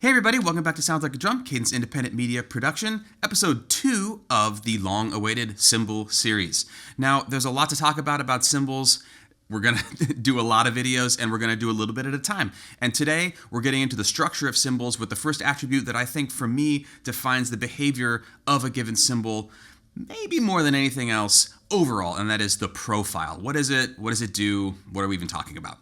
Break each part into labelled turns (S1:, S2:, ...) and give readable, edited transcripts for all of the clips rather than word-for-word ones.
S1: Hey everybody, welcome back to Sounds Like a Drum, Cadence Independent Media Production, episode 2 of the long-awaited Cymbal series. Now, there's a lot to talk about cymbals. We're going to do a lot of videos, and we're going to do a little bit at a time. And today, we're getting into the structure of cymbals with the first attribute that I think, for me, defines the behavior of a given cymbal, maybe more than anything else, overall, and that is the profile. What is it? What does it do? What are we even talking about?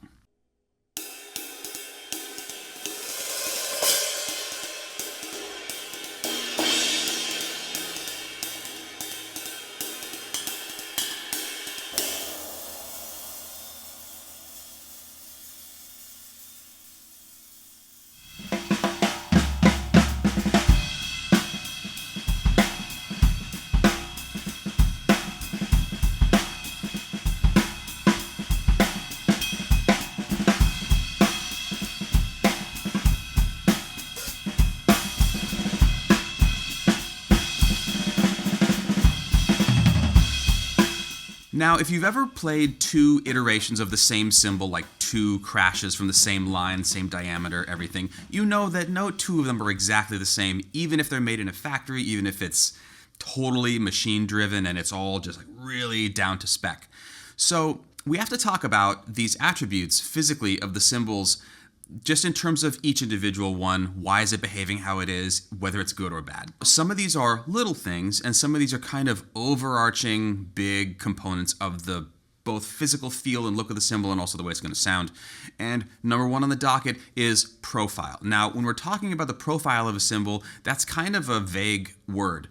S1: Now, if you've ever played two iterations of the same cymbal, like two crashes from the same line, same diameter, everything, you know that no two of them are exactly the same, even if they're made in a factory, even if it's totally machine-driven and it's all just like really down to spec. So we have to talk about these attributes physically of the cymbals just in terms of each individual one. Why is it behaving how it is, whether it's good or bad? Some of these are little things, and some of these are kind of overarching big components of the both physical feel and look of the cymbal and also the way it's going to sound. And number one on the docket is profile. Now, when we're talking about the profile of a cymbal, that's kind of a vague word.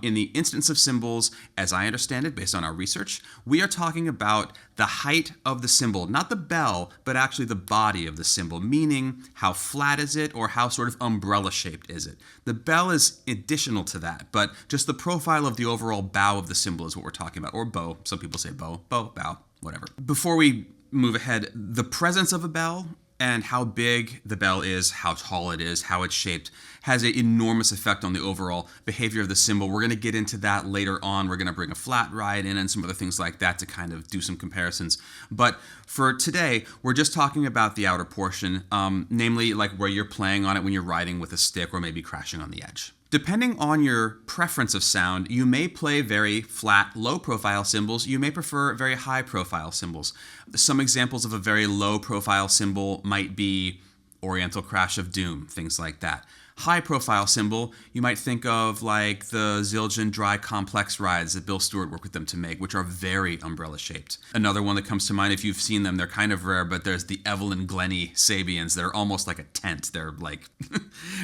S1: In the instance of cymbals, as I understand it, based on our research, we are talking about the height of the cymbal, not the bell, but actually the body of the cymbal, meaning how flat is it or how sort of umbrella-shaped is it. The bell is additional to that, but just the profile of the overall bow of the cymbal is what we're talking about, or bow. Some people say bow, bow, whatever. Before we move ahead, the presence of a bell and how big the bell is, how tall it is, how it's shaped, has an enormous effect on the overall behavior of the cymbal. We're going to get into that later on. We're going to bring a flat ride in and some other things like that to kind of do some comparisons. But for today, we're just talking about the outer portion, namely like where you're playing on it when you're riding with a stick or maybe crashing on the edge. Depending on your preference of sound, you may play very flat, low-profile cymbals. You may prefer very high-profile cymbals. Some examples of a very low-profile cymbal might be Oriental Crash of Doom, things like that. High-profile cymbal, you might think of like the Zildjian dry complex rides that Bill Stewart worked with them to make, which are very umbrella-shaped. Another one that comes to mind, if you've seen them, they're kind of rare, but there's the Evelyn Glennie Sabians that are almost like a tent. They're like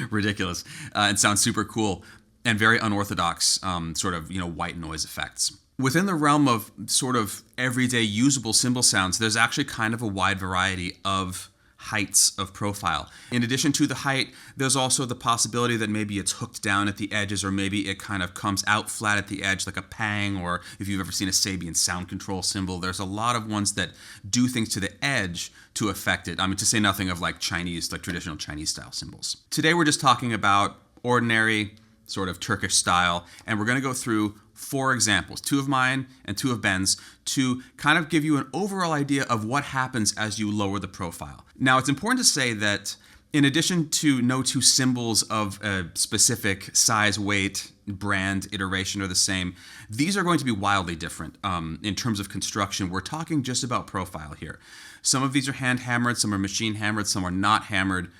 S1: ridiculous and sound super cool and very unorthodox sort of, white noise effects. Within the realm of sort of everyday usable cymbal sounds, there's actually kind of a wide variety of heights of profile. In addition to the height, there's also the possibility that maybe it's hooked down at the edges, or maybe it kind of comes out flat at the edge like a pang, or if you've ever seen a Sabian sound control cymbal, there's a lot of ones that do things to the edge to affect it. I mean, to say nothing of like traditional Chinese style cymbals. Today we're just talking about ordinary sort of Turkish style, and we're going to go through 4 examples, 2 of mine and 2 of Ben's, to kind of give you an overall idea of what happens as you lower the profile. Now, it's important to say that in addition to no 2 cymbals of a specific size, weight, brand, iteration are the same, these are going to be wildly different in terms of construction. We're talking just about profile here. Some of these are hand hammered, some are machine hammered, some are not hammered.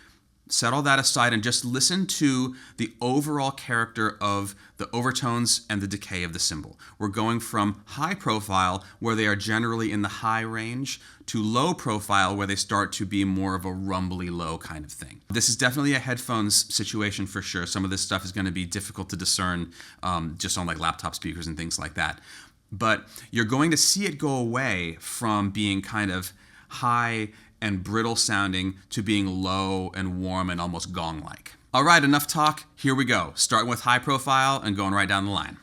S1: Set all that aside and just listen to the overall character of the overtones and the decay of the cymbal. We're going from high profile, where they are generally in the high range, to low profile, where they start to be more of a rumbly low kind of thing. This is definitely a headphones situation for sure. Some of this stuff is going to be difficult to discern just on like laptop speakers and things like that. But you're going to see it go away from being kind of high and brittle sounding to being low and warm and almost gong-like. All right, enough talk. Here we go. Starting with high profile and going right down the line.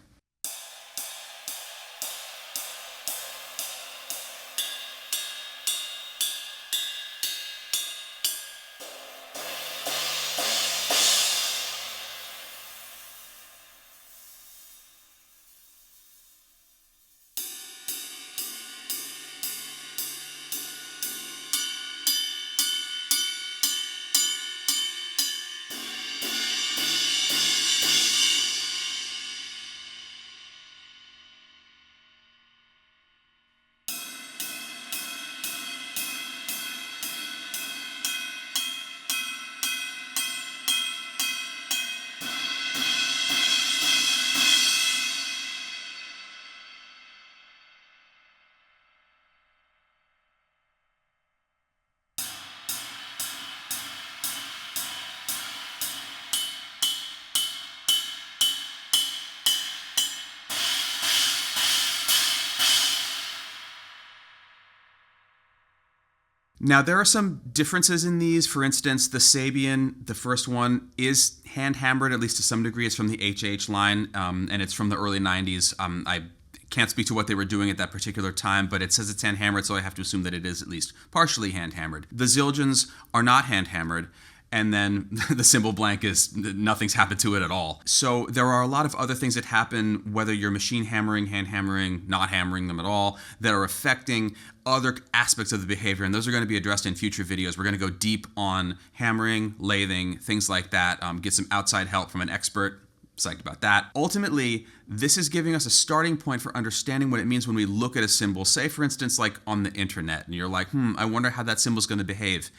S1: Now, there are some differences in these. For instance, the Sabian, the first one, is hand-hammered, at least to some degree. It's from the HH line, and it's from the early 90s. I can't speak to what they were doing at that particular time, but it says it's hand-hammered, so I have to assume that it is at least partially hand-hammered. The Zildjians are not hand-hammered, and then the Cymbal Blank is nothing's happened to it at all. So there are a lot of other things that happen, whether you're machine hammering, hand hammering, not hammering them at all, that are affecting other aspects of the behavior, and those are going to be addressed in future videos. We're going to go deep on hammering, lathing, things like that, get some outside help from an expert. Psyched about that. Ultimately, this is giving us a starting point for understanding what it means when we look at a cymbal. Say, for instance, like on the internet, and you're like, I wonder how that cymbal's going to behave.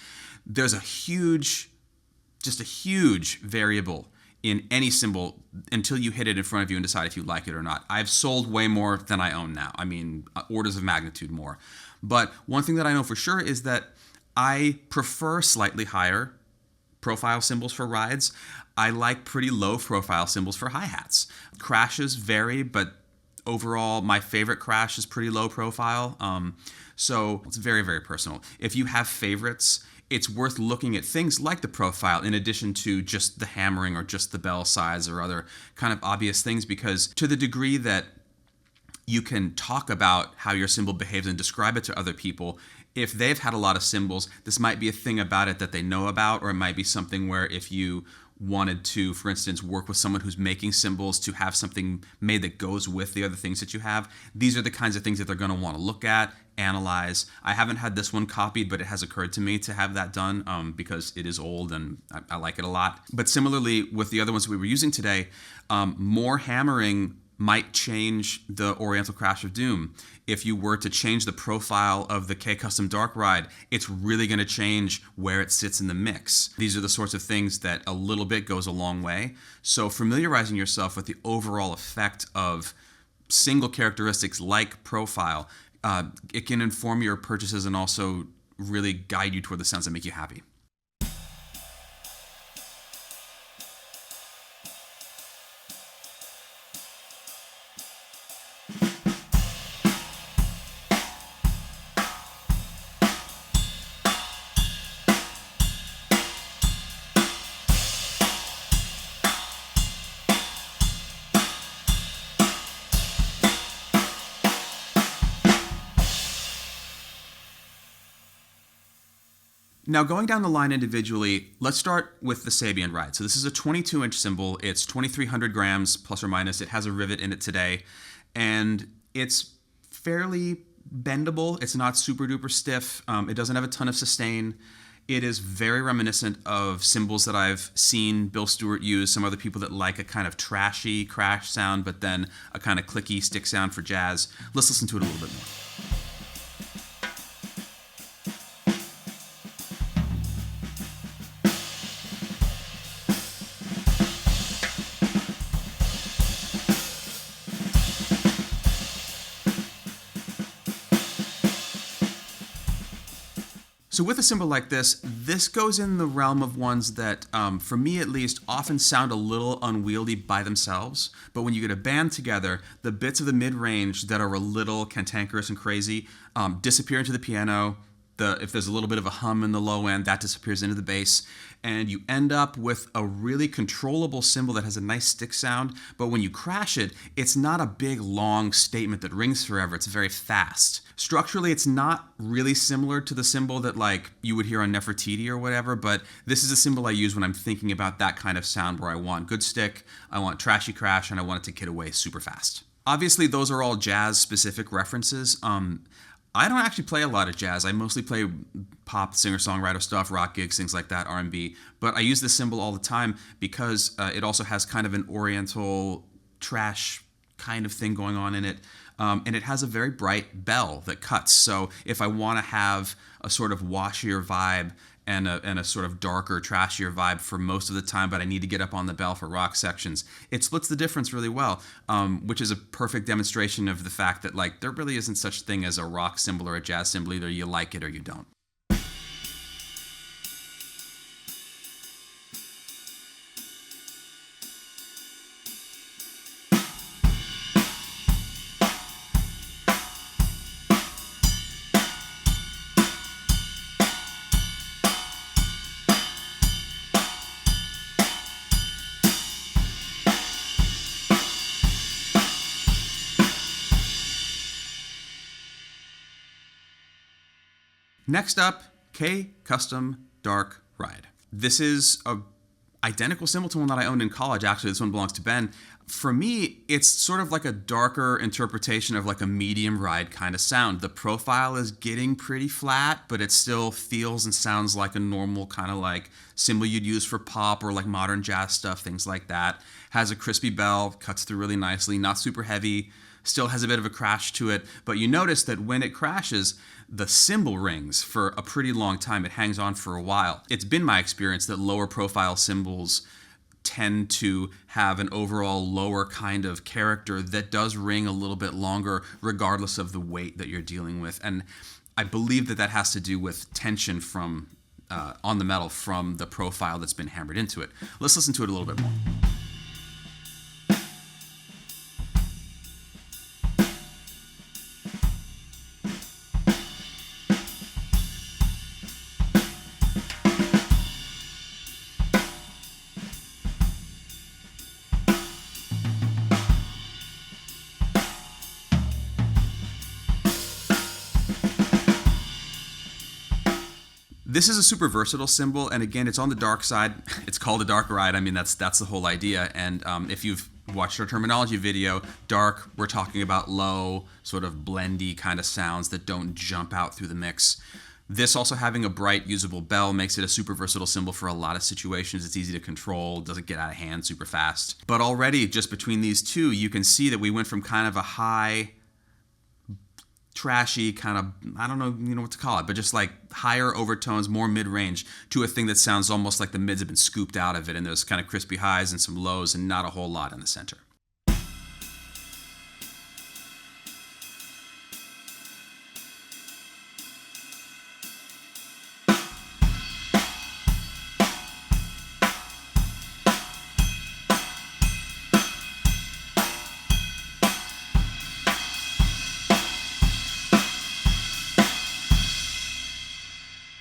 S1: There's just a huge variable in any cymbal until you hit it in front of you and decide if you like it or not. I've sold way more than I own now. I mean, orders of magnitude more. But one thing that I know for sure is that I prefer slightly higher profile cymbals for rides. I like pretty low profile cymbals for hi-hats. Crashes vary, but overall, my favorite crash is pretty low profile. So it's very, very personal. If you have favorites, it's worth looking at things like the profile in addition to just the hammering or just the bell size or other kind of obvious things, because to the degree that you can talk about how your cymbal behaves and describe it to other people, if they've had a lot of cymbals, this might be a thing about it that they know about, or it might be something where if you wanted to, for instance, work with someone who's making cymbals to have something made that goes with the other things that you have, these are the kinds of things that they're going to want to look at, analyze. I haven't had this one copied, but it has occurred to me to have that done because it is old and I like it a lot. But similarly, with the other ones we were using today, more hammering might change the Oriental Crash of Doom. If you were to change the profile of the K Custom Dark Ride, it's really going to change where it sits in the mix. These are the sorts of things that a little bit goes a long way. So familiarizing yourself with the overall effect of single characteristics like profile, it can inform your purchases and also really guide you toward the sounds that make you happy. Now, going down the line individually, let's start with the Sabian Ride. So this is a 22-inch cymbal. It's 2,300 grams, plus or minus. It has a rivet in it today, and it's fairly bendable. It's not super duper stiff. It doesn't have a ton of sustain. It is very reminiscent of cymbals that I've seen Bill Stewart use, some other people that like a kind of trashy crash sound, but then a kind of clicky stick sound for jazz. Let's listen to it a little bit more. So with a cymbal like this goes in the realm of ones that, for me at least, often sound a little unwieldy by themselves. But when you get a band together, the bits of the mid-range that are a little cantankerous and crazy disappear into the piano. If there's a little bit of a hum in the low end, that disappears into the bass. And you end up with a really controllable cymbal that has a nice stick sound. But when you crash it, it's not a big, long statement that rings forever. It's very fast. Structurally, it's not really similar to the cymbal that like you would hear on Nefertiti or whatever, but this is a cymbal I use when I'm thinking about that kind of sound where I want good stick, I want trashy crash, and I want it to kid away super fast. Obviously, those are all jazz-specific references. I don't actually play a lot of jazz. I mostly play pop, singer-songwriter stuff, rock gigs, things like that, R&B. But I use this cymbal all the time because it also has kind of an Oriental trash kind of thing going on in it. And it has a very bright bell that cuts. So if I want to have a sort of washier vibe and a sort of darker, trashier vibe for most of the time, but I need to get up on the bell for rock sections, it splits the difference really well, which is a perfect demonstration of the fact that like there really isn't such thing as a rock cymbal or a jazz cymbal. Either you like it or you don't. Next up, K Custom Dark Ride. This is a identical cymbal to one that I owned in college. Actually, this one belongs to Ben. For me, it's sort of like a darker interpretation of like a medium ride kind of sound. The profile is getting pretty flat, but it still feels and sounds like a normal kind of like cymbal you'd use for pop or like modern jazz stuff, things like that. Has a crispy bell, cuts through really nicely, not super heavy, still has a bit of a crash to it, but you notice that when it crashes, the cymbal rings for a pretty long time. It hangs on for a while. It's been my experience that lower profile cymbals tend to have an overall lower kind of character that does ring a little bit longer regardless of the weight that you're dealing with. And I believe that that has to do with tension from on the metal from the profile that's been hammered into it. Let's listen to it a little bit more. This is a super versatile cymbal, and again, it's on the dark side. It's called a dark ride. I mean, that's the whole idea. And if you've watched our terminology video, dark, we're talking about low, sort of blendy kind of sounds that don't jump out through the mix. This also having a bright, usable bell makes it a super versatile cymbal for a lot of situations. It's easy to control, doesn't get out of hand super fast. But already, just between these two, you can see that we went from kind of a high, trashy kind of, I don't know, what to call it, but just like higher overtones, more mid-range, to a thing that sounds almost like the mids have been scooped out of it, and there's kind of crispy highs and some lows and not a whole lot in the center.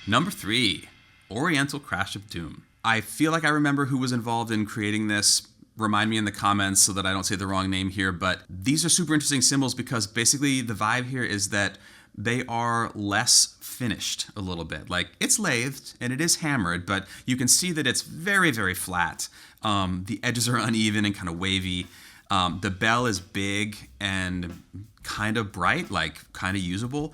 S1: Number 3, Oriental Crash of Doom. I feel like I remember who was involved in creating this. Remind me in the comments so that I don't say the wrong name here, but these are super interesting cymbals because basically the vibe here is that they are less finished a little bit. Like, it's lathed and it is hammered, but you can see that it's very, very flat. The edges are uneven and kind of wavy. The bell is big and kind of bright, like kind of usable,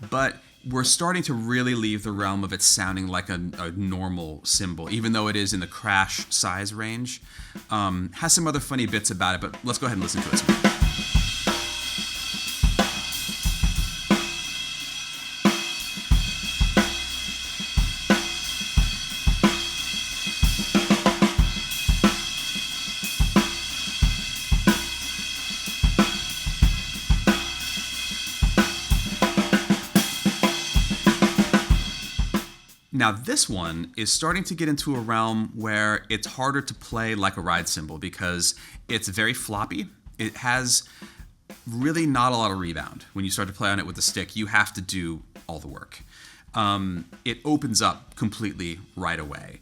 S1: but we're starting to really leave the realm of it sounding like a normal cymbal, even though it is in the crash size range. Has some other funny bits about it, but let's go ahead and listen to it. Now this one is starting to get into a realm where it's harder to play like a ride cymbal because it's very floppy. It has really not a lot of rebound. When you start to play on it with the stick, you have to do all the work. It opens up completely right away.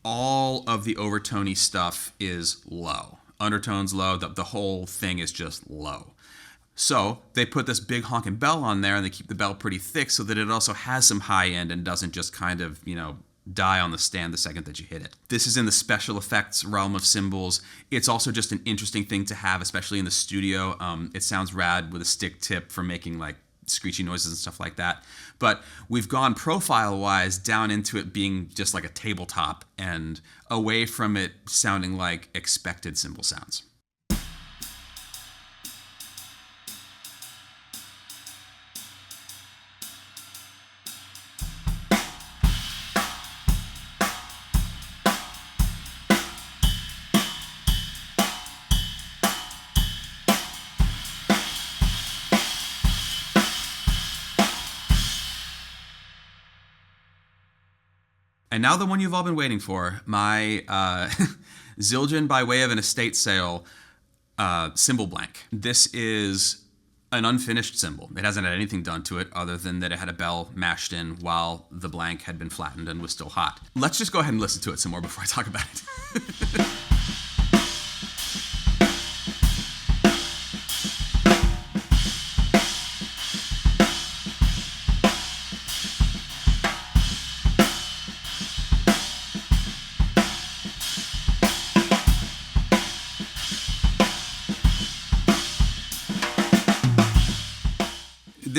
S1: All of the overtony stuff is low. Undertones low, the whole thing is just low. So they put this big honking bell on there and they keep the bell pretty thick so that it also has some high end and doesn't just kind of, die on the stand the second that you hit it. This is in the special effects realm of cymbals. It's also just an interesting thing to have, especially in the studio. It sounds rad with a stick tip for making like screechy noises and stuff like that. But we've gone profile-wise down into it being just like a tabletop and away from it sounding like expected cymbal sounds. And now the one you've all been waiting for, my Zildjian by way of an estate sale Cymbal Blank. This is an unfinished cymbal. It hasn't had anything done to it other than that it had a bell mashed in while the blank had been flattened and was still hot. Let's just go ahead and listen to it some more before I talk about it.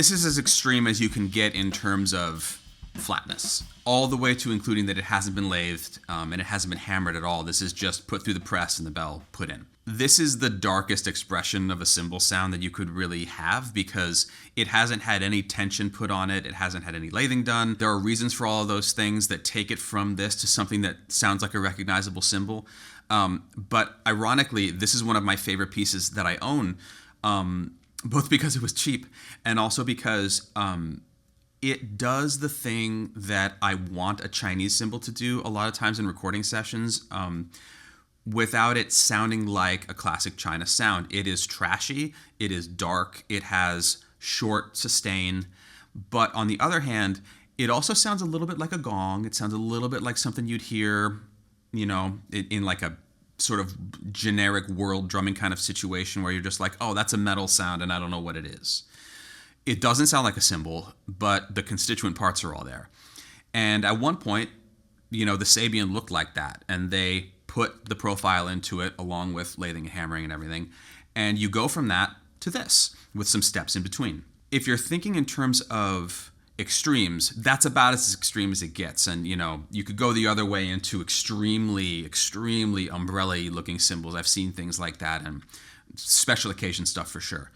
S1: this is as extreme as you can get in terms of flatness, all the way to including that it hasn't been lathed and it hasn't been hammered at all. This is just put through the press and the bell put in. This is the darkest expression of a cymbal sound that you could really have, because it hasn't had any tension put on it. It hasn't had any lathing done. There are reasons for all of those things that take it from this to something that sounds like a recognizable cymbal. But ironically, this is one of my favorite pieces that I own, both because it was cheap and also because it does the thing that I want a Chinese cymbal to do a lot of times in recording sessions, without it sounding like a classic China sound. It is trashy, it is dark, it has short sustain, but on the other hand, it also sounds a little bit like a gong. It sounds a little bit like something you'd hear, in like a sort of generic world drumming kind of situation where you're just like, oh, that's a metal sound and I don't know what it is. It doesn't sound like a cymbal, but the constituent parts are all there. And at one point, the Sabian looked like that, and they put the profile into it along with lathing and hammering and everything. And you go from that to this with some steps in between. If you're thinking in terms of extremes, that's about as extreme as it gets. And, you could go the other way into extremely, extremely umbrella-y looking cymbals. I've seen things like that and special occasion stuff for sure.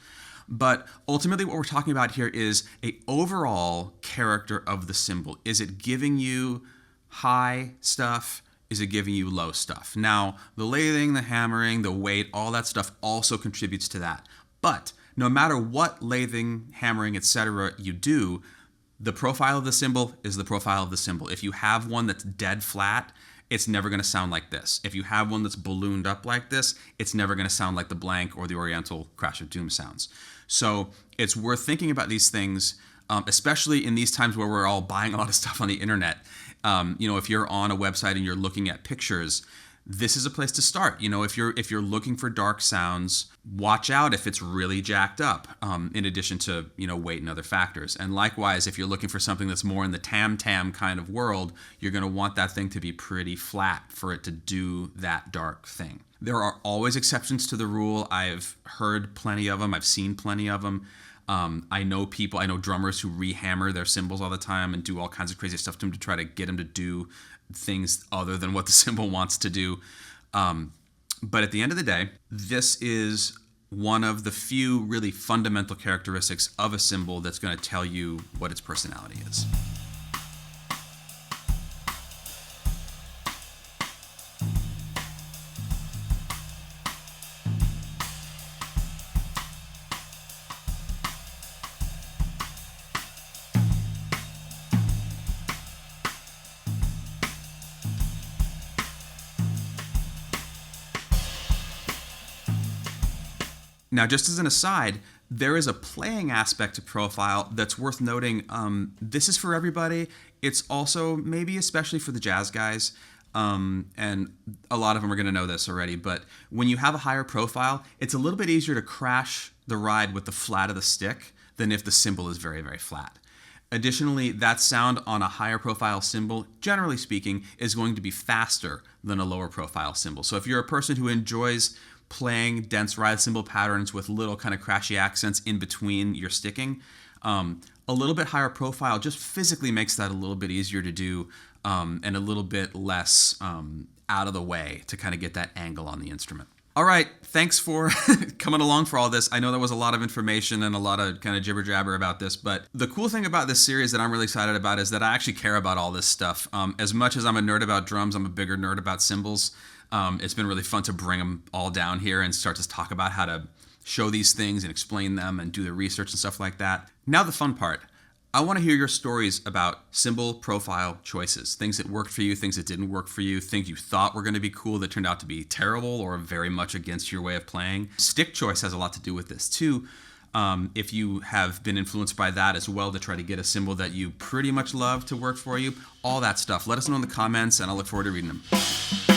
S1: But ultimately what we're talking about here is a overall character of the cymbal. Is it giving you high stuff? Is it giving you low stuff? Now, the lathing, the hammering, the weight, all that stuff also contributes to that. But no matter what lathing, hammering, etc. you do, the profile of the cymbal is the profile of the cymbal. If you have one that's dead flat, it's never going to sound like this. If you have one that's ballooned up like this, it's never going to sound like the Blank or the Oriental Crash of Doom sounds. So it's worth thinking about these things, especially in these times where we're all buying a lot of stuff on the internet. If you're on a website and you're looking at pictures, this is a place to start. If you're looking for dark sounds, watch out if it's really jacked up, in addition to, weight and other factors. And likewise, if you're looking for something that's more in the tam-tam kind of world, you're going to want that thing to be pretty flat for it to do that dark thing. There are always exceptions to the rule. I've heard plenty of them. I've seen plenty of them. I know drummers who rehammer their cymbals all the time and do all kinds of crazy stuff to them to try to get them to do things other than what the cymbal wants to do. But at the end of the day, this is one of the few really fundamental characteristics of a cymbal that's going to tell you what its personality is. Now, just as an aside, there is a playing aspect to profile that's worth noting. This is for everybody. It's also maybe especially for the jazz guys, and a lot of them are going to know this already, but when you have a higher profile, it's a little bit easier to crash the ride with the flat of the stick than if the cymbal is very, very flat. Additionally, that sound on a higher profile cymbal, generally speaking, is going to be faster than a lower profile cymbal. So if you're a person who enjoys playing dense ride cymbal patterns with little kind of crashy accents in between your sticking, a little bit higher profile just physically makes that a little bit easier to do, and a little bit less out of the way to kind of get that angle on the instrument. All right, thanks for coming along for all this. I know there was a lot of information and a lot of kind of jibber jabber about this, but the cool thing about this series that I'm really excited about is that I actually care about all this stuff. As much as I'm a nerd about drums, I'm a bigger nerd about cymbals. It's been really fun to bring them all down here and start to talk about how to show these things and explain them and do the research and stuff like that. Now the fun part. I want to hear your stories about cymbal profile choices, things that worked for you, things that didn't work for you, things you thought were going to be cool that turned out to be terrible or very much against your way of playing. Stick choice has a lot to do with this too. If you have been influenced by that as well to try to get a cymbal that you pretty much love to work for you, all that stuff. Let us know in the comments and I'll look forward to reading them.